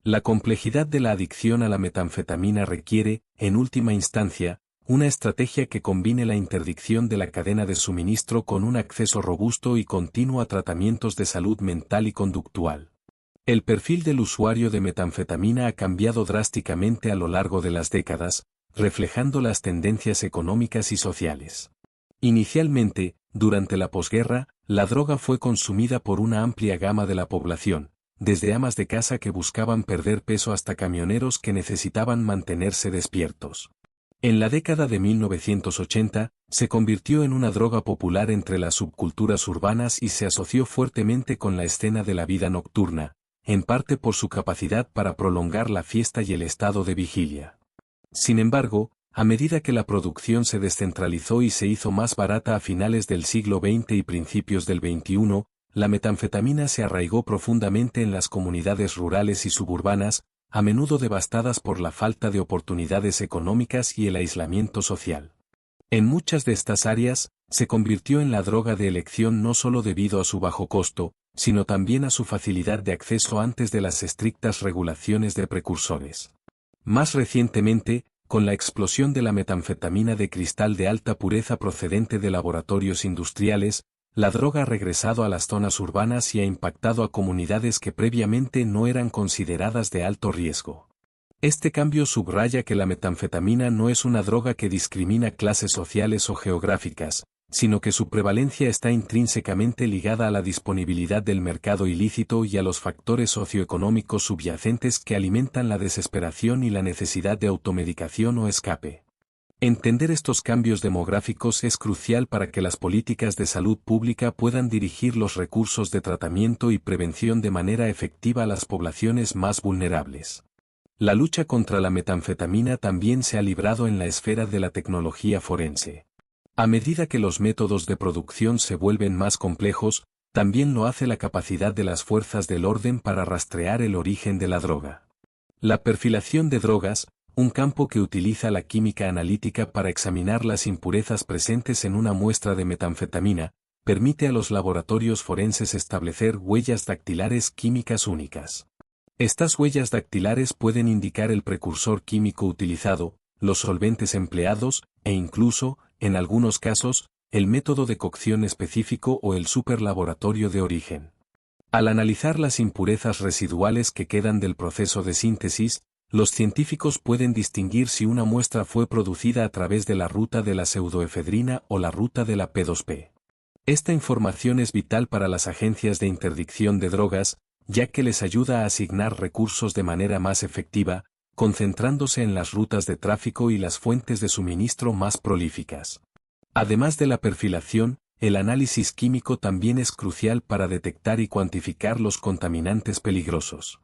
La complejidad de la adicción a la metanfetamina requiere, en última instancia, una estrategia que combine la interdicción de la cadena de suministro con un acceso robusto y continuo a tratamientos de salud mental y conductual. El perfil del usuario de metanfetamina ha cambiado drásticamente a lo largo de las décadas, reflejando las tendencias económicas y sociales. Inicialmente, durante la posguerra, la droga fue consumida por una amplia gama de la población, desde amas de casa que buscaban perder peso hasta camioneros que necesitaban mantenerse despiertos. En la década de 1980, se convirtió en una droga popular entre las subculturas urbanas y se asoció fuertemente con la escena de la vida nocturna, en parte por su capacidad para prolongar la fiesta y el estado de vigilia. Sin embargo, a medida que la producción se descentralizó y se hizo más barata a finales del siglo XX y principios del XXI, la metanfetamina se arraigó profundamente en las comunidades rurales y suburbanas, a menudo devastadas por la falta de oportunidades económicas y el aislamiento social. En muchas de estas áreas, se convirtió en la droga de elección no solo debido a su bajo costo, sino también a su facilidad de acceso antes de las estrictas regulaciones de precursores. Más recientemente, con la explosión de la metanfetamina de cristal de alta pureza procedente de laboratorios industriales, la droga ha regresado a las zonas urbanas y ha impactado a comunidades que previamente no eran consideradas de alto riesgo. Este cambio subraya que la metanfetamina no es una droga que discrimina clases sociales o geográficas, sino que su prevalencia está intrínsecamente ligada a la disponibilidad del mercado ilícito y a los factores socioeconómicos subyacentes que alimentan la desesperación y la necesidad de automedicación o escape. Entender estos cambios demográficos es crucial para que las políticas de salud pública puedan dirigir los recursos de tratamiento y prevención de manera efectiva a las poblaciones más vulnerables. La lucha contra la metanfetamina también se ha librado en la esfera de la tecnología forense. A medida que los métodos de producción se vuelven más complejos, también lo hace la capacidad de las fuerzas del orden para rastrear el origen de la droga. La perfilación de drogas, un campo que utiliza la química analítica para examinar las impurezas presentes en una muestra de metanfetamina, permite a los laboratorios forenses establecer huellas dactilares químicas únicas. Estas huellas dactilares pueden indicar el precursor químico utilizado, los solventes empleados, e incluso, en algunos casos, el método de cocción específico o el superlaboratorio de origen. Al analizar las impurezas residuales que quedan del proceso de síntesis, los científicos pueden distinguir si una muestra fue producida a través de la ruta de la pseudoefedrina o la ruta de la P2P. Esta información es vital para las agencias de interdicción de drogas, ya que les ayuda a asignar recursos de manera más efectiva, concentrándose en las rutas de tráfico y las fuentes de suministro más prolíficas. Además de la perfilación, el análisis químico también es crucial para detectar y cuantificar los contaminantes peligrosos.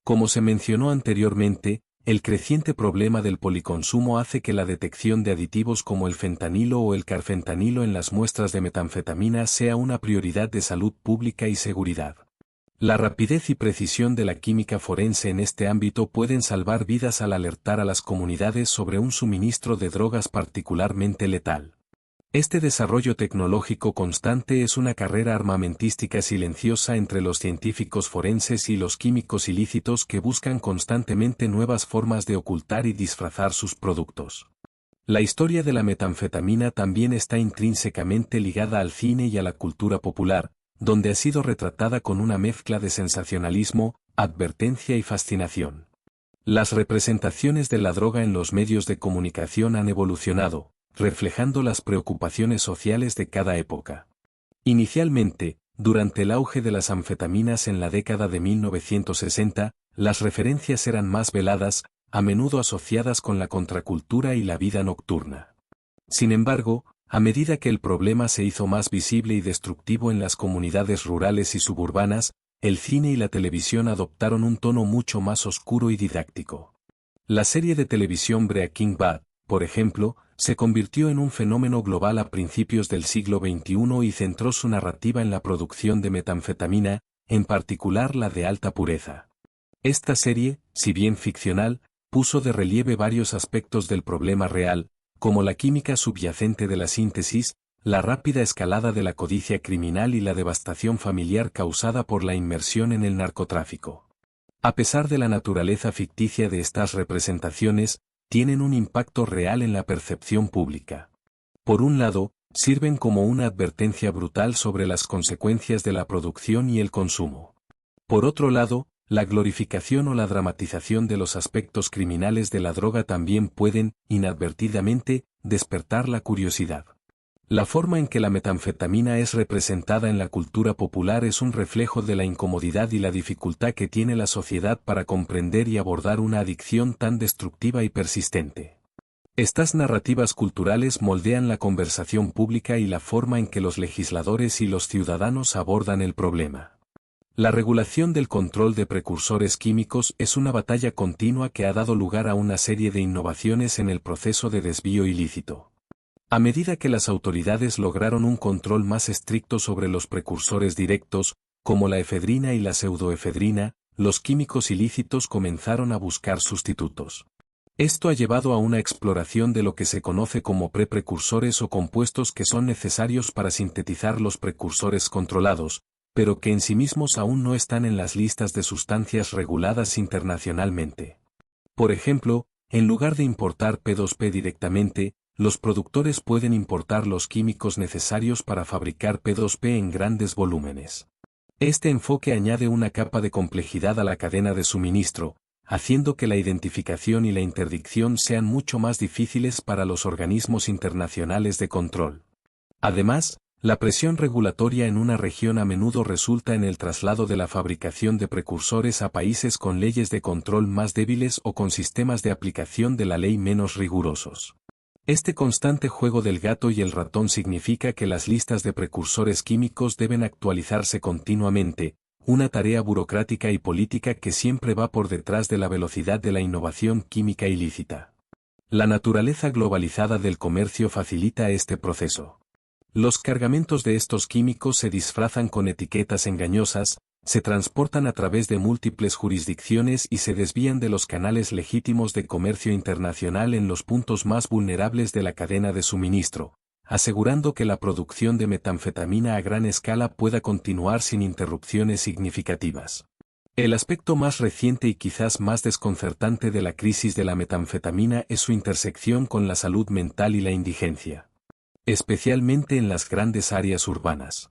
Como se mencionó anteriormente, el creciente problema del policonsumo hace que la detección de aditivos como el fentanilo o el carfentanilo en las muestras de metanfetamina sea una prioridad de salud pública y seguridad. La rapidez y precisión de la química forense en este ámbito pueden salvar vidas al alertar a las comunidades sobre un suministro de drogas particularmente letal. Este desarrollo tecnológico constante es una carrera armamentística silenciosa entre los científicos forenses y los químicos ilícitos que buscan constantemente nuevas formas de ocultar y disfrazar sus productos. La historia de la metanfetamina también está intrínsecamente ligada al cine y a la cultura popular, donde ha sido retratada con una mezcla de sensacionalismo, advertencia y fascinación. Las representaciones de la droga en los medios de comunicación han evolucionado, reflejando las preocupaciones sociales de cada época. Inicialmente, durante el auge de las anfetaminas en la década de 1960, las referencias eran más veladas, a menudo asociadas con la contracultura y la vida nocturna. Sin embargo, a medida que el problema se hizo más visible y destructivo en las comunidades rurales y suburbanas, el cine y la televisión adoptaron un tono mucho más oscuro y didáctico. La serie de televisión Breaking Bad, por ejemplo, se convirtió en un fenómeno global a principios del siglo XXI y centró su narrativa en la producción de metanfetamina, en particular la de alta pureza. Esta serie, si bien ficcional, puso de relieve varios aspectos del problema real, como la química subyacente de la síntesis, la rápida escalada de la codicia criminal y la devastación familiar causada por la inmersión en el narcotráfico. A pesar de la naturaleza ficticia de estas representaciones, tienen un impacto real en la percepción pública. Por un lado, sirven como una advertencia brutal sobre las consecuencias de la producción y el consumo. Por otro lado, la glorificación o la dramatización de los aspectos criminales de la droga también pueden, inadvertidamente, despertar la curiosidad. La forma en que la metanfetamina es representada en la cultura popular es un reflejo de la incomodidad y la dificultad que tiene la sociedad para comprender y abordar una adicción tan destructiva y persistente. Estas narrativas culturales moldean la conversación pública y la forma en que los legisladores y los ciudadanos abordan el problema. La regulación del control de precursores químicos es una batalla continua que ha dado lugar a una serie de innovaciones en el proceso de desvío ilícito. A medida que las autoridades lograron un control más estricto sobre los precursores directos, como la efedrina y la pseudoefedrina, los químicos ilícitos comenzaron a buscar sustitutos. Esto ha llevado a una exploración de lo que se conoce como precursores o compuestos que son necesarios para sintetizar los precursores controlados, pero que en sí mismos aún no están en las listas de sustancias reguladas internacionalmente. Por ejemplo, en lugar de importar P2P directamente, los productores pueden importar los químicos necesarios para fabricar P2P en grandes volúmenes. Este enfoque añade una capa de complejidad a la cadena de suministro, haciendo que la identificación y la interdicción sean mucho más difíciles para los organismos internacionales de control. Además, la presión regulatoria en una región a menudo resulta en el traslado de la fabricación de precursores a países con leyes de control más débiles o con sistemas de aplicación de la ley menos rigurosos. Este constante juego del gato y el ratón significa que las listas de precursores químicos deben actualizarse continuamente, una tarea burocrática y política que siempre va por detrás de la velocidad de la innovación química ilícita. La naturaleza globalizada del comercio facilita este proceso. Los cargamentos de estos químicos se disfrazan con etiquetas engañosas, se transportan a través de múltiples jurisdicciones y se desvían de los canales legítimos de comercio internacional en los puntos más vulnerables de la cadena de suministro, asegurando que la producción de metanfetamina a gran escala pueda continuar sin interrupciones significativas. El aspecto más reciente y quizás más desconcertante de la crisis de la metanfetamina es su intersección con la salud mental y la indigencia, especialmente en las grandes áreas urbanas.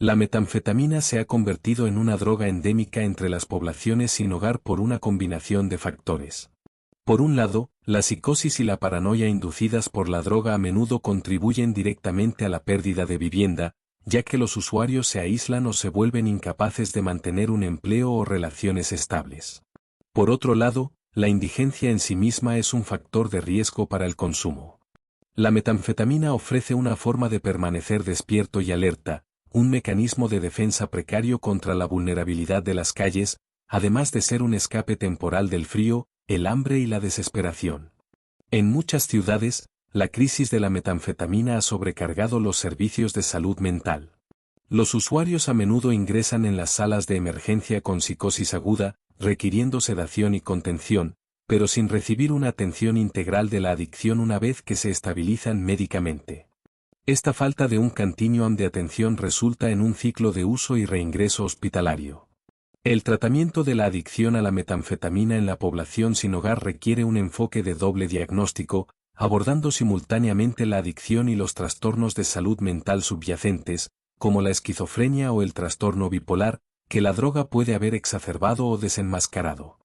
La metanfetamina se ha convertido en una droga endémica entre las poblaciones sin hogar por una combinación de factores. Por un lado, la psicosis y la paranoia inducidas por la droga a menudo contribuyen directamente a la pérdida de vivienda, ya que los usuarios se aíslan o se vuelven incapaces de mantener un empleo o relaciones estables. Por otro lado, la indigencia en sí misma es un factor de riesgo para el consumo. La metanfetamina ofrece una forma de permanecer despierto y alerta, un mecanismo de defensa precario contra la vulnerabilidad de las calles, además de ser un escape temporal del frío, el hambre y la desesperación. En muchas ciudades, la crisis de la metanfetamina ha sobrecargado los servicios de salud mental. Los usuarios a menudo ingresan en las salas de emergencia con psicosis aguda, requiriendo sedación y contención, pero sin recibir una atención integral de la adicción una vez que se estabilizan médicamente. Esta falta de un continuum de atención resulta en un ciclo de uso y reingreso hospitalario. El tratamiento de la adicción a la metanfetamina en la población sin hogar requiere un enfoque de doble diagnóstico, abordando simultáneamente la adicción y los trastornos de salud mental subyacentes, como la esquizofrenia o el trastorno bipolar, que la droga puede haber exacerbado o desenmascarado.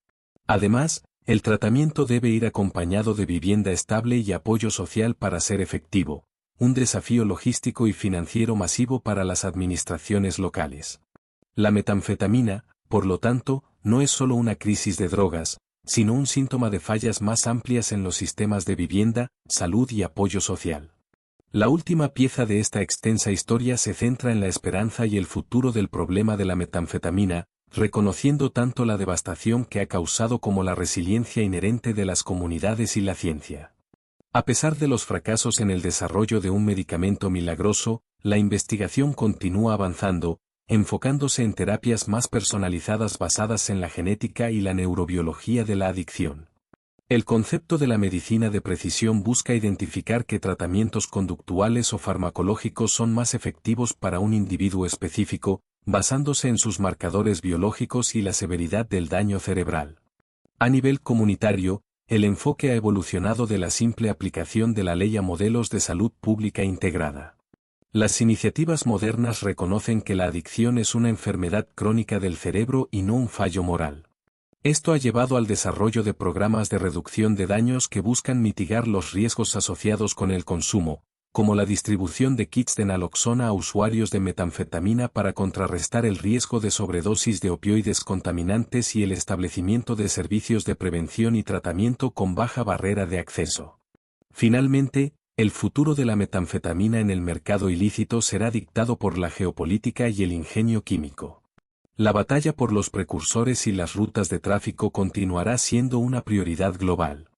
Además, el tratamiento debe ir acompañado de vivienda estable y apoyo social para ser efectivo, un desafío logístico y financiero masivo para las administraciones locales. La metanfetamina, por lo tanto, no es solo una crisis de drogas, sino un síntoma de fallas más amplias en los sistemas de vivienda, salud y apoyo social. La última pieza de esta extensa historia se centra en la esperanza y el futuro del problema de la metanfetamina, reconociendo tanto la devastación que ha causado como la resiliencia inherente de las comunidades y la ciencia. A pesar de los fracasos en el desarrollo de un medicamento milagroso, la investigación continúa avanzando, enfocándose en terapias más personalizadas basadas en la genética y la neurobiología de la adicción. El concepto de la medicina de precisión busca identificar qué tratamientos conductuales o farmacológicos son más efectivos para un individuo específico, basándose en sus marcadores biológicos y la severidad del daño cerebral. A nivel comunitario, el enfoque ha evolucionado de la simple aplicación de la ley a modelos de salud pública integrada. Las iniciativas modernas reconocen que la adicción es una enfermedad crónica del cerebro y no un fallo moral. Esto ha llevado al desarrollo de programas de reducción de daños que buscan mitigar los riesgos asociados con el consumo, como la distribución de kits de naloxona a usuarios de metanfetamina para contrarrestar el riesgo de sobredosis de opioides contaminantes y el establecimiento de servicios de prevención y tratamiento con baja barrera de acceso. Finalmente, el futuro de la metanfetamina en el mercado ilícito será dictado por la geopolítica y el ingenio químico. La batalla por los precursores y las rutas de tráfico continuará siendo una prioridad global.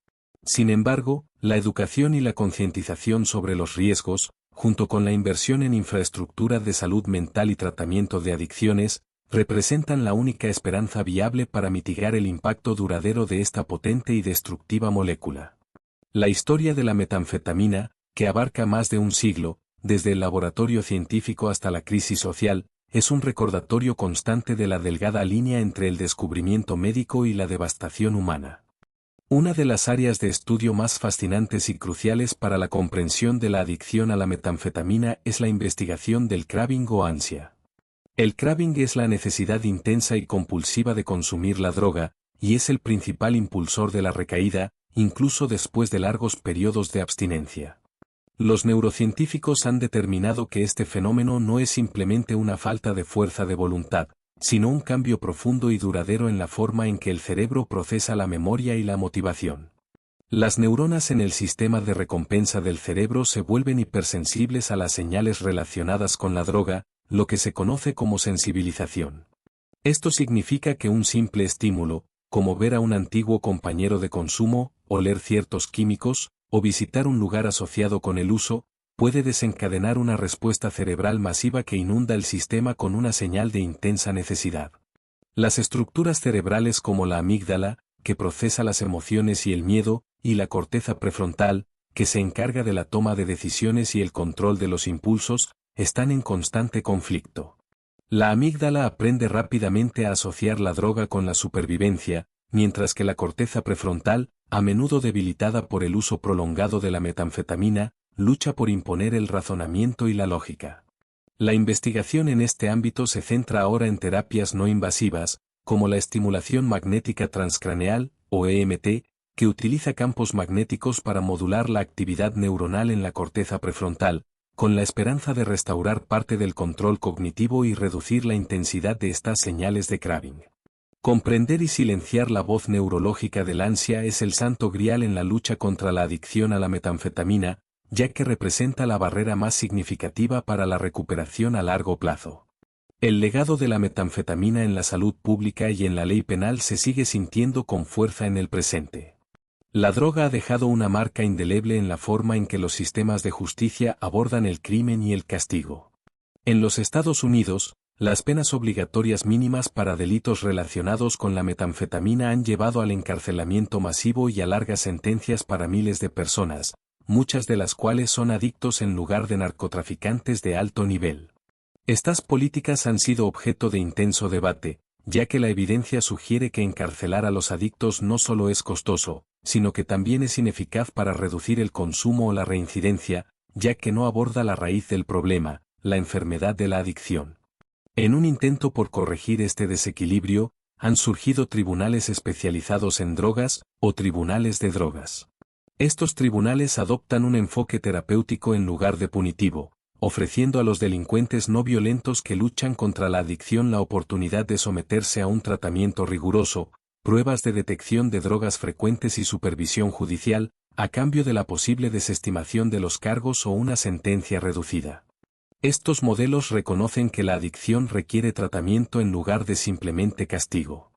Sin embargo, la educación y la concientización sobre los riesgos, junto con la inversión en infraestructura de salud mental y tratamiento de adicciones, representan la única esperanza viable para mitigar el impacto duradero de esta potente y destructiva molécula. La historia de la metanfetamina, que abarca más de un siglo, desde el laboratorio científico hasta la crisis social, es un recordatorio constante de la delgada línea entre el descubrimiento médico y la devastación humana. Una de las áreas de estudio más fascinantes y cruciales para la comprensión de la adicción a la metanfetamina es la investigación del craving o ansia. El craving es la necesidad intensa y compulsiva de consumir la droga, y es el principal impulsor de la recaída, incluso después de largos periodos de abstinencia. Los neurocientíficos han determinado que este fenómeno no es simplemente una falta de fuerza de voluntad, sino un cambio profundo y duradero en la forma en que el cerebro procesa la memoria y la motivación. Las neuronas en el sistema de recompensa del cerebro se vuelven hipersensibles a las señales relacionadas con la droga, lo que se conoce como sensibilización. Esto significa que un simple estímulo, como ver a un antiguo compañero de consumo, oler ciertos químicos, o visitar un lugar asociado con el uso, puede desencadenar una respuesta cerebral masiva que inunda el sistema con una señal de intensa necesidad. Las estructuras cerebrales como la amígdala, que procesa las emociones y el miedo, y la corteza prefrontal, que se encarga de la toma de decisiones y el control de los impulsos, están en constante conflicto. La amígdala aprende rápidamente a asociar la droga con la supervivencia, mientras que la corteza prefrontal, a menudo debilitada por el uso prolongado de la metanfetamina, lucha por imponer el razonamiento y la lógica. La investigación en este ámbito se centra ahora en terapias no invasivas, como la estimulación magnética transcraneal, o EMT, que utiliza campos magnéticos para modular la actividad neuronal en la corteza prefrontal, con la esperanza de restaurar parte del control cognitivo y reducir la intensidad de estas señales de craving. Comprender y silenciar la voz neurológica del ansia es el santo grial en la lucha contra la adicción a la metanfetamina, ya que representa la barrera más significativa para la recuperación a largo plazo. El legado de la metanfetamina en la salud pública y en la ley penal se sigue sintiendo con fuerza en el presente. La droga ha dejado una marca indeleble en la forma en que los sistemas de justicia abordan el crimen y el castigo. En los Estados Unidos, las penas obligatorias mínimas para delitos relacionados con la metanfetamina han llevado al encarcelamiento masivo y a largas sentencias para miles de personas, muchas de las cuales son adictos en lugar de narcotraficantes de alto nivel. Estas políticas han sido objeto de intenso debate, ya que la evidencia sugiere que encarcelar a los adictos no solo es costoso, sino que también es ineficaz para reducir el consumo o la reincidencia, ya que no aborda la raíz del problema, la enfermedad de la adicción. En un intento por corregir este desequilibrio, han surgido tribunales especializados en drogas, o tribunales de drogas. Estos tribunales adoptan un enfoque terapéutico en lugar de punitivo, ofreciendo a los delincuentes no violentos que luchan contra la adicción la oportunidad de someterse a un tratamiento riguroso, pruebas de detección de drogas frecuentes y supervisión judicial, a cambio de la posible desestimación de los cargos o una sentencia reducida. Estos modelos reconocen que la adicción requiere tratamiento en lugar de simplemente castigo.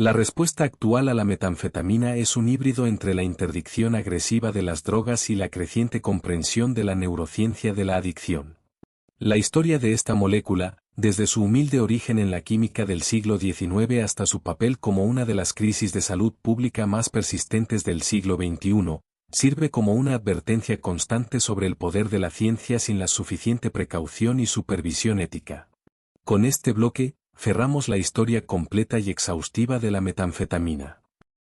La respuesta actual a la metanfetamina es un híbrido entre la interdicción agresiva de las drogas y la creciente comprensión de la neurociencia de la adicción. La historia de esta molécula, desde su humilde origen en la química del siglo XIX hasta su papel como una de las crisis de salud pública más persistentes del siglo XXI, sirve como una advertencia constante sobre el poder de la ciencia sin la suficiente precaución y supervisión ética. Con este bloque, cerramos la historia completa y exhaustiva de la metanfetamina.